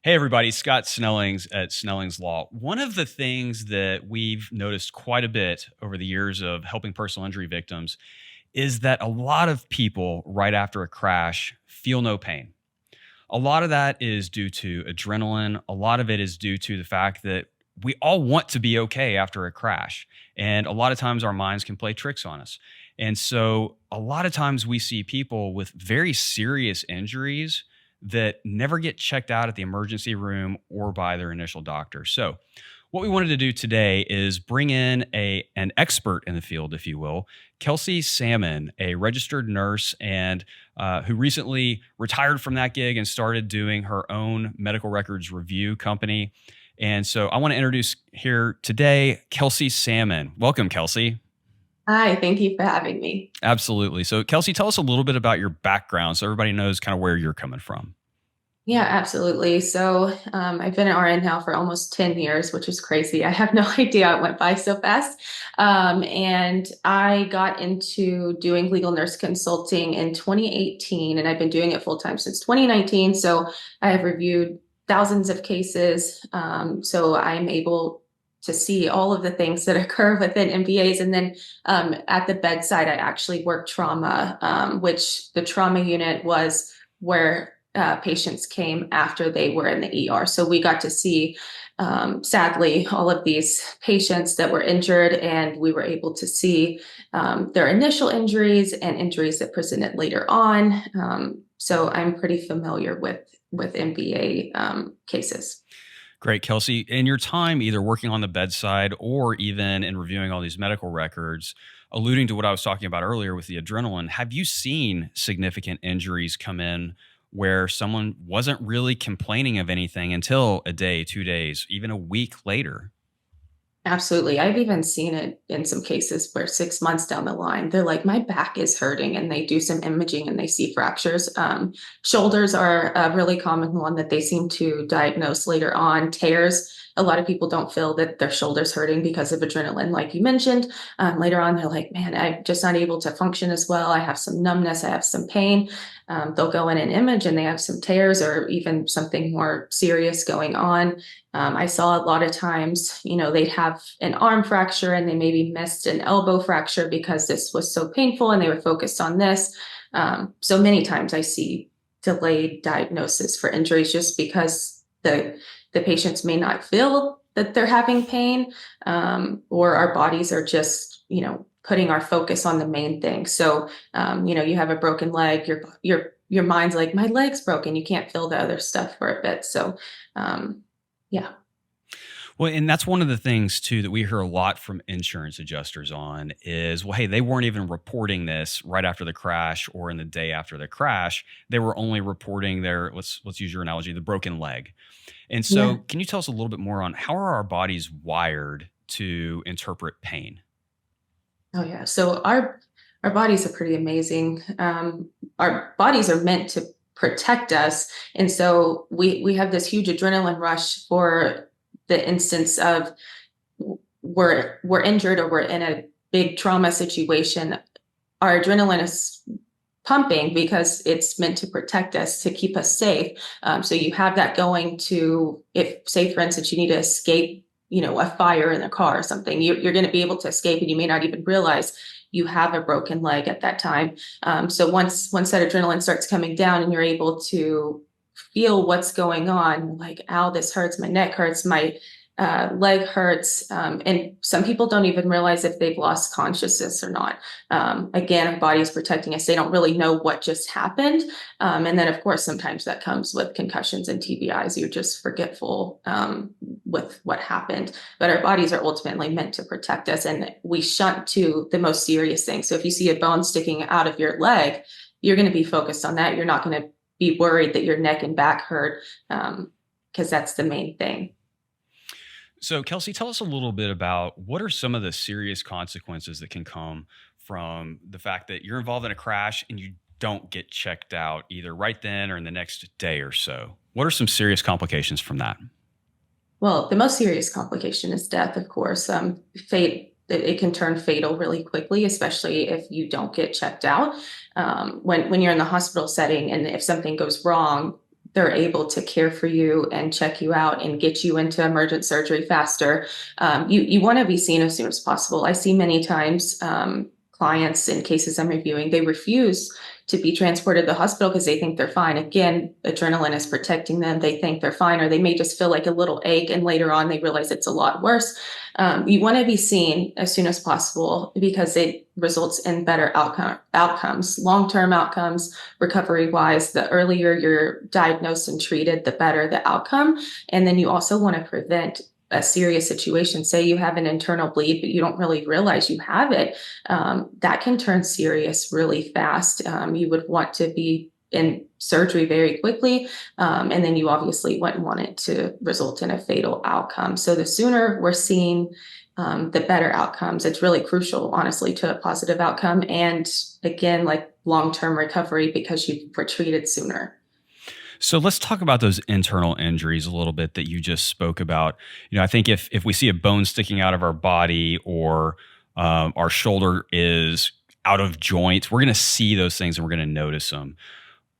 Hey everybody, Scott Snellings at Snellings Law. One of the things that we've noticed quite a bit over the years of helping personal injury victims is that a lot of people right after a crash feel no pain. A lot of that is due to adrenaline. A lot of it is due to the fact that we all want to be okay after a crash. And a lot of times our minds can play tricks on us. And so a lot of times we see people with very serious injuries that never get checked out at the emergency room or by their initial doctor. So, what we wanted to do today is bring in an expert in the field, if you will, Kelsey Salmon, a registered nurse and who recently retired from that gig and started doing her own medical records review company. And so I want to introduce here today Kelsey Salmon. Welcome, Kelsey. Hi, thank you for having me. Absolutely. So, Kelsey, tell us a little bit about your background so everybody knows kind of where you're coming from. Yeah, absolutely. I've been an RN now for almost 10 years, which is crazy. I have no idea how it went by so fast. And I got into doing legal nurse consulting in 2018, and I've been doing it full time since 2019. So I have reviewed thousands of cases. So I'm able to see all of the things that occur within MBAs. And then at the bedside, I actually work trauma, which the trauma unit was where patients came after they were in the ER. So we got to see, sadly, all of these patients that were injured, and we were able to see their initial injuries and injuries that presented later on. So I'm pretty familiar with MBA cases. Great, Kelsey. In your time, either working on the bedside or even in reviewing all these medical records, alluding to what I was talking about earlier with the adrenaline, have you seen significant injuries come in where someone wasn't really complaining of anything until a day, 2 days, even a week later? Absolutely. I've even seen it in some cases where 6 months down the line, they're like, my back is hurting, and they do some imaging and they see fractures. Shoulders are a really common one that they seem to diagnose later on. Tears. A lot of people don't feel that their shoulder's hurting because of adrenaline, like you mentioned. Later on, they're like, man, I'm just not able to function as well. I have some numbness, I have some pain. They'll go in an image and they have some tears or even something more serious going on. I saw a lot of times, they'd have an arm fracture and they maybe missed an elbow fracture because this was so painful and they were focused on this. So many times I see delayed diagnosis for injuries just because the patients may not feel that they're having pain, or our bodies are just, putting our focus on the main thing. So, you have a broken leg, your mind's like, my leg's broken. You can't feel the other stuff for a bit. So, yeah. Well, and that's one of the things too that we hear a lot from insurance adjusters on is, well, hey, they weren't even reporting this right after the crash or in the day after the crash. They were only reporting their, let's use your analogy, the broken leg. And so, Yeah. can you tell us a little bit more on how are our bodies wired to interpret pain? Oh yeah. So our bodies are pretty amazing. Our bodies are meant to protect us, and so we have this huge adrenaline rush for the instance of we're injured or we're in a big trauma situation. Our adrenaline is pumping because it's meant to protect us, to keep us safe. So you have that going to, if say for instance you need to escape, a fire in a car or something, you're going to be able to escape, and you may not even realize you have a broken leg at that time. So once that adrenaline starts coming down and you're able to feel what's going on, like, ow, this hurts, my neck hurts, my leg hurts. And some people don't even realize if they've lost consciousness or not. Again, our body is protecting us. They don't really know what just happened. And then, of course, sometimes that comes with concussions and TBIs. You're just forgetful with what happened. But our bodies are ultimately meant to protect us, and we shunt to the most serious things. So if you see a bone sticking out of your leg, you're going to be focused on that. You're not going to be worried that your neck and back hurt, because that's the main thing. So, Kelsey, tell us a little bit about what are some of the serious consequences that can come from the fact that you're involved in a crash and you don't get checked out either right then or in the next day or so. What are some serious complications from that? Well, the most serious complication is death, of course. It can turn fatal really quickly, especially if you don't get checked out. When you're in the hospital setting, and if something goes wrong, they're able to care for you and check you out and get you into emergent surgery faster. You want to be seen as soon as possible. I see many times clients in cases I'm reviewing, they refuse to be transported to the hospital because they think they're fine. Again, adrenaline is protecting them. They think they're fine, or they may just feel like a little ache, and later on they realize it's a lot worse. You want to be seen as soon as possible because it results in better outcomes, long-term outcomes, recovery-wise. The earlier you're diagnosed and treated, the better the outcome. And then you also want to prevent a serious situation. Say you have an internal bleed, but you don't really realize you have it. That can turn serious really fast. You would want to be in surgery very quickly. And then you obviously wouldn't want it to result in a fatal outcome. So the sooner we're seeing the better outcomes. It's really crucial, honestly, to a positive outcome. And again, like long-term recovery because you were treated sooner. So let's talk about those internal injuries a little bit that you just spoke about. I think if we see a bone sticking out of our body, or our shoulder is out of joint, we're going to see those things and we're going to notice them.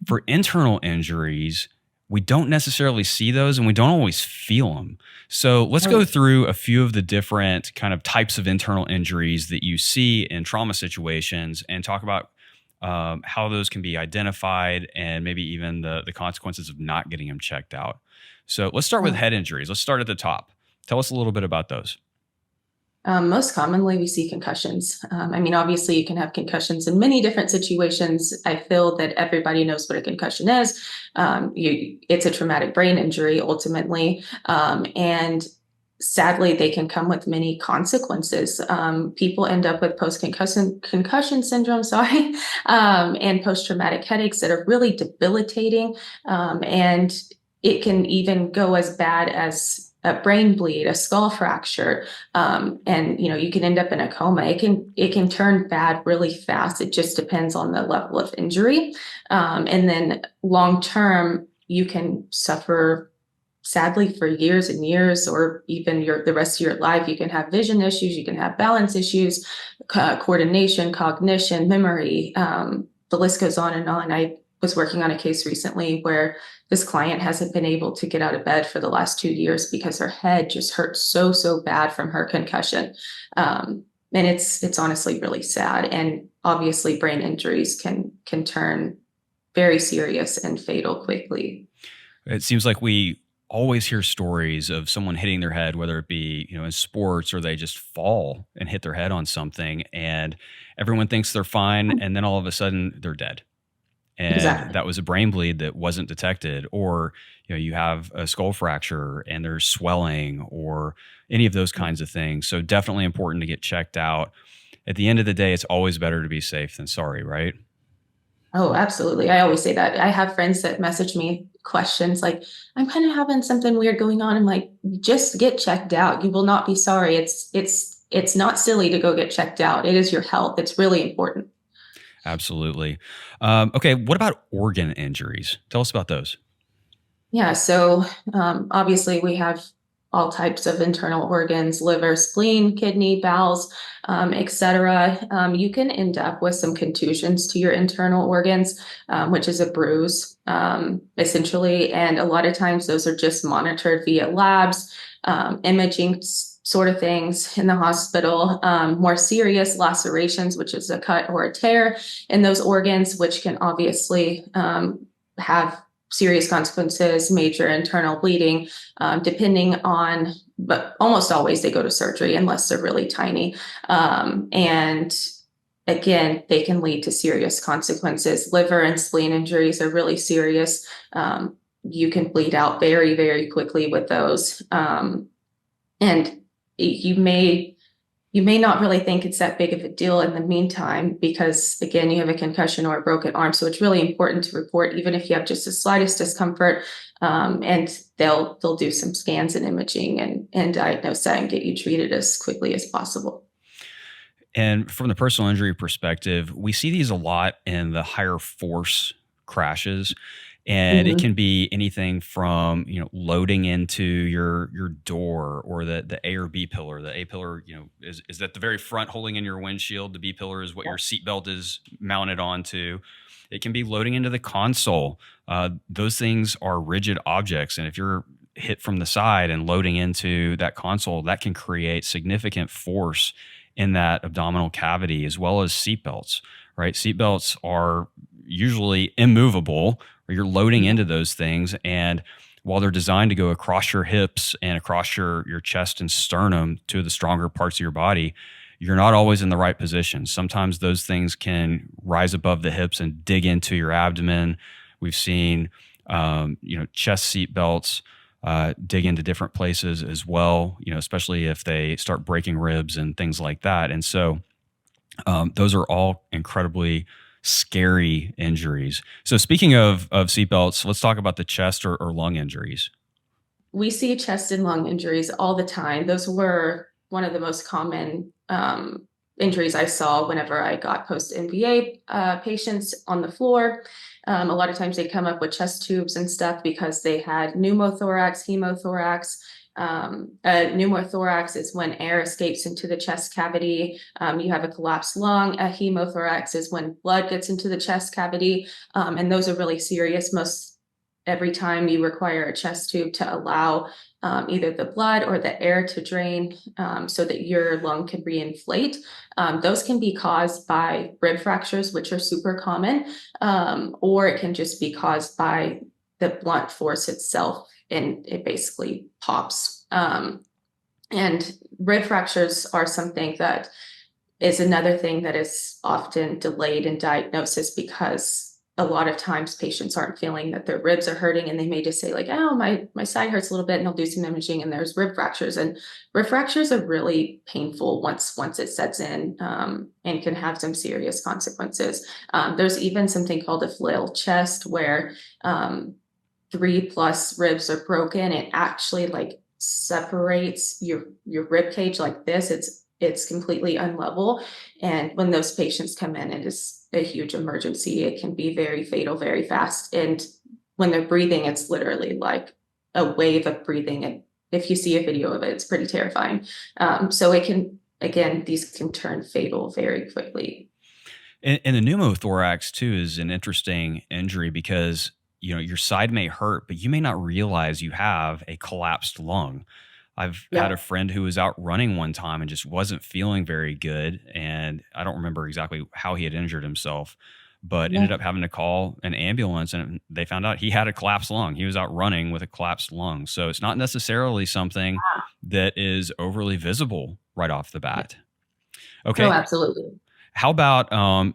For internal injuries, we don't necessarily see those and we don't always feel them. So let's go through a few of the different kind of types of internal injuries that you see in trauma situations and talk about how those can be identified and maybe even the consequences of not getting them checked out. So let's start with head injuries. Let's start at the top. Tell us a little bit about those. Most commonly, we see concussions. Obviously, you can have concussions in many different situations. I feel that everybody knows what a concussion is. It's a traumatic brain injury, ultimately. And sadly, they can come with many consequences. People end up with concussion syndrome, and post-traumatic headaches that are really debilitating. And it can even go as bad as a brain bleed, a skull fracture, and you can end up in a coma. It can turn bad really fast. It just depends on the level of injury, and then long term, you can suffer sadly for years and years, or even the rest of your life. You can have vision issues, you can have balance issues, coordination, cognition, memory. The list goes on and on. I was working on a case recently where this client hasn't been able to get out of bed for the last 2 years because her head just hurt so bad from her concussion. And it's honestly really sad. And obviously brain injuries can turn very serious and fatal quickly. It seems like we always hear stories of someone hitting their head, whether it be, in sports, or they just fall and hit their head on something and everyone thinks they're fine. And then all of a sudden they're dead. And Exactly. that was a brain bleed that wasn't detected, or you have a skull fracture and there's swelling, or any of those kinds of things. So definitely important to get checked out. At the end of the day, it's always better to be safe than sorry, right? Oh, absolutely. I always say that. I have friends that message me questions like, I'm kind of having something weird going on. I'm like, just get checked out. You will not be sorry. It's not silly to go get checked out. It is your health. It's really important. Absolutely. Okay, what about organ injuries? Tell us about those. Yeah, so obviously we have all types of internal organs: liver, spleen, kidney, bowels, etc. You can end up with some contusions to your internal organs, which is a bruise, essentially. And a lot of times those are just monitored via labs, imaging sort of things in the hospital. More serious lacerations, which is a cut or a tear in those organs, which can obviously have serious consequences, major internal bleeding, depending on, but almost always they go to surgery unless they're really tiny. And again, they can lead to serious consequences. Liver and spleen injuries are really serious. You can bleed out very quickly with those. And you may not really think it's that big of a deal in the meantime, because again, you have a concussion or a broken arm. So it's really important to report, even if you have just the slightest discomfort, and they'll do some scans and imaging and diagnose that and get you treated as quickly as possible. And from the personal injury perspective, we see these a lot in the higher force crashes. And it Mhm. can be anything from, loading into your door, or the A or B pillar. The A pillar, is at the very front holding in your windshield. The B pillar is what your seatbelt is mounted onto. It can be loading into the console. Those things are rigid objects. And if you're hit from the side and loading into that console, that can create significant force in that abdominal cavity, as well as seatbelts, right? Seatbelts are usually immovable, or you're loading into those things. And while they're designed to go across your hips and across your chest and sternum to the stronger parts of your body, you're not always in the right position. Sometimes those things can rise above the hips and dig into your abdomen. We've seen, chest seat belts dig into different places as well, especially if they start breaking ribs and things like that. And so those are all incredibly scary injuries. So speaking of seatbelts, let's talk about the chest or lung injuries. We see chest and lung injuries all the time. Those were one of the most common injuries I saw whenever I got post-MVA patients on the floor. A lot of times they come up with chest tubes and stuff because they had pneumothorax, hemothorax. A pneumothorax is when air escapes into the chest cavity. You have a collapsed lung. A hemothorax is when blood gets into the chest cavity. And those are really serious. Most every time you require a chest tube to allow either the blood or the air to drain so that your lung can reinflate. Those can be caused by rib fractures, which are super common, or it can just be caused by the blunt force itself, and it basically pops. And rib fractures are something that is another thing that is often delayed in diagnosis, because a lot of times patients aren't feeling that their ribs are hurting, and they may just say like, oh, my side hurts a little bit, and they'll do some imaging and there's rib fractures. And rib fractures are really painful once it sets in, and can have some serious consequences. There's even something called a flail chest where 3+ ribs are broken. It actually like separates your rib cage like this. It's completely unlevel. And when those patients come in, it is a huge emergency. It can be very fatal, very fast. And when they're breathing, it's literally like a wave of breathing. And if you see a video of it, it's pretty terrifying. So it can, again, these can turn fatal very quickly. And the pneumothorax too is an interesting injury because your side may hurt, but you may not realize you have a collapsed lung. I've had Yeah. a friend who was out running one time and just wasn't feeling very good. And I don't remember exactly how he had injured himself, but ended Yeah. up having to call an ambulance, and they found out he had a collapsed lung. He was out running with a collapsed lung. So it's not necessarily something that is overly visible right off the bat. Oh, Okay. absolutely. How about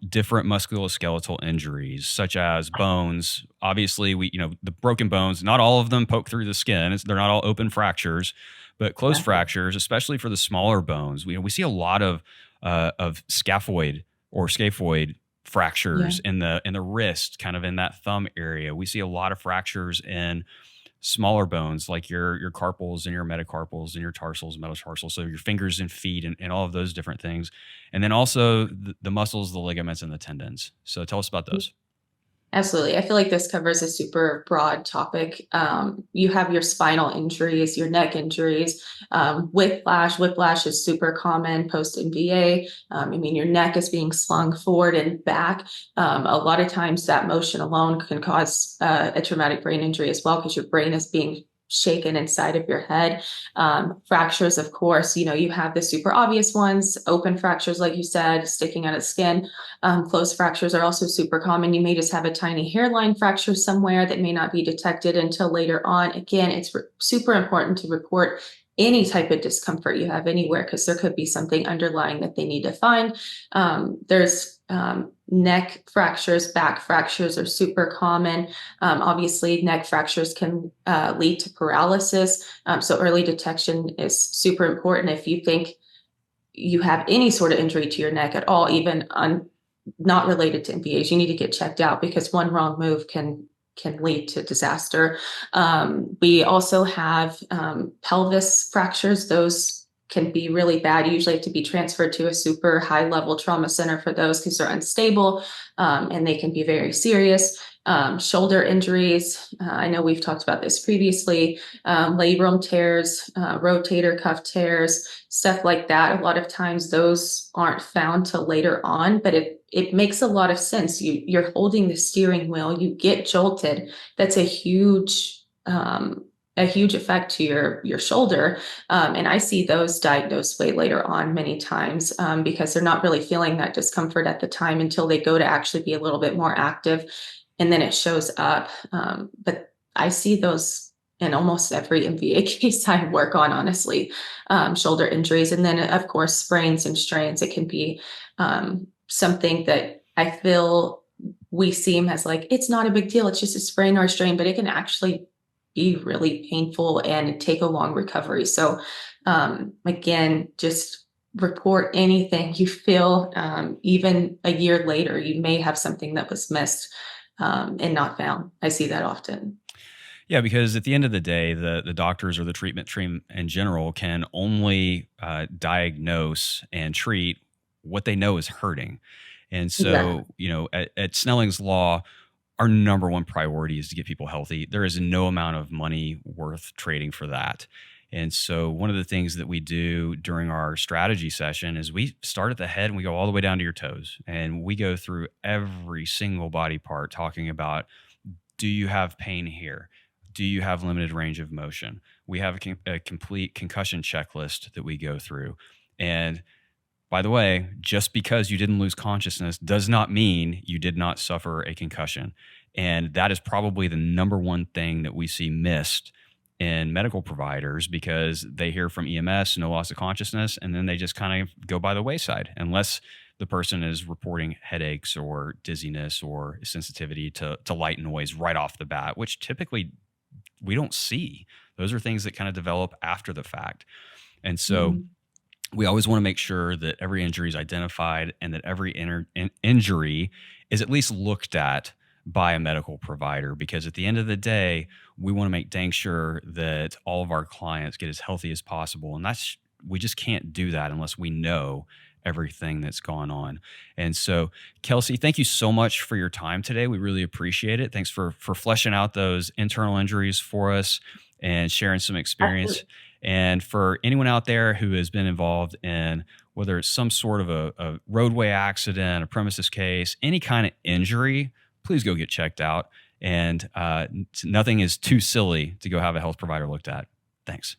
different musculoskeletal injuries, such as bones? Obviously, the broken bones, not all of them poke through the skin. They're not all open fractures, but closed Yeah. fractures, especially for the smaller bones. We see a lot of scaphoid or scaphoid Yeah. fractures in the wrist, kind of in that thumb area. We see a lot of fractures in smaller bones like your carpals and your metacarpals and your tarsals, metatarsals, so your fingers and feet and all of those different things. And then also the muscles, the ligaments, and the tendons. So tell us about those. Absolutely. I feel like this covers a super broad topic. You have your spinal injuries, your neck injuries, whiplash. Whiplash is super common post MVA. Your neck is being slung forward and back. A lot of times that motion alone can cause a traumatic brain injury as well, because your brain is being shaken inside of your head. Fractures, of course, you have the super obvious ones, open fractures, like you said, sticking out of skin. Closed fractures are also super common. You may just have a tiny hairline fracture somewhere that may not be detected until later on. Again, it's super important to report any type of discomfort you have anywhere, because there could be something underlying that they need to find. There's neck fractures, back fractures are super common. Obviously, neck fractures can lead to paralysis. So early detection is super important. If you think you have any sort of injury to your neck at all, even not related to MVAs, you need to get checked out, because one wrong move can lead to disaster. We also have pelvis fractures. Those can be really bad. You usually have to be transferred to a super high level trauma center for those, because they're unstable, and they can be very serious. shoulder injuries. I know we've talked about this previously. Labrum tears, rotator cuff tears, stuff like that. A lot of times those aren't found till later on, but it makes a lot of sense. You're holding the steering wheel, you get jolted. That's a huge effect to your shoulder. And I see those diagnosed way later on many times, because they're not really feeling that discomfort at the time until they go to actually be a little bit more active, and then it shows up. But I see those in almost every MVA case I work on, honestly. Shoulder injuries, and then of course sprains and strains. It can be something that I feel we seem as like it's not a big deal, it's just a sprain or a strain, but it can actually be really painful and take a long recovery. So again, just report anything you feel. Even a year later, you may have something that was missed and not found. I see that often. Yeah, because at the end of the day, the doctors or the treatment team in general can only diagnose and treat what they know is hurting. And Exactly. so, at Snelling's Law, our number one priority is to get people healthy. There is no amount of money worth trading for that. And so, one of the things that we do during our strategy session is we start at the head and we go all the way down to your toes. And we go through every single body part, talking about, do you have pain here? Do you have limited range of motion? We have a complete concussion checklist that we go through. And by the way, just because you didn't lose consciousness does not mean you did not suffer a concussion. And that is probably the number one thing that we see missed in medical providers, because they hear from EMS, no loss of consciousness, and then they just kind of go by the wayside, unless the person is reporting headaches or dizziness or sensitivity to light noise right off the bat, which typically we don't see. Those are things that kind of develop after the fact. And so Mhm. we always want to make sure that every injury is identified and that every injury is at least looked at by a medical provider, because at the end of the day, we want to make dang sure that all of our clients get as healthy as possible. And we just can't do that unless we know everything that's gone on. And so, Kelsey, thank you so much for your time today. We really appreciate it. Thanks for fleshing out those internal injuries for us and sharing some experience. Absolutely. And for anyone out there who has been involved in, whether it's some sort of a roadway accident, a premises case, any kind of injury, please go get checked out. And nothing is too silly to go have a health provider looked at. Thanks.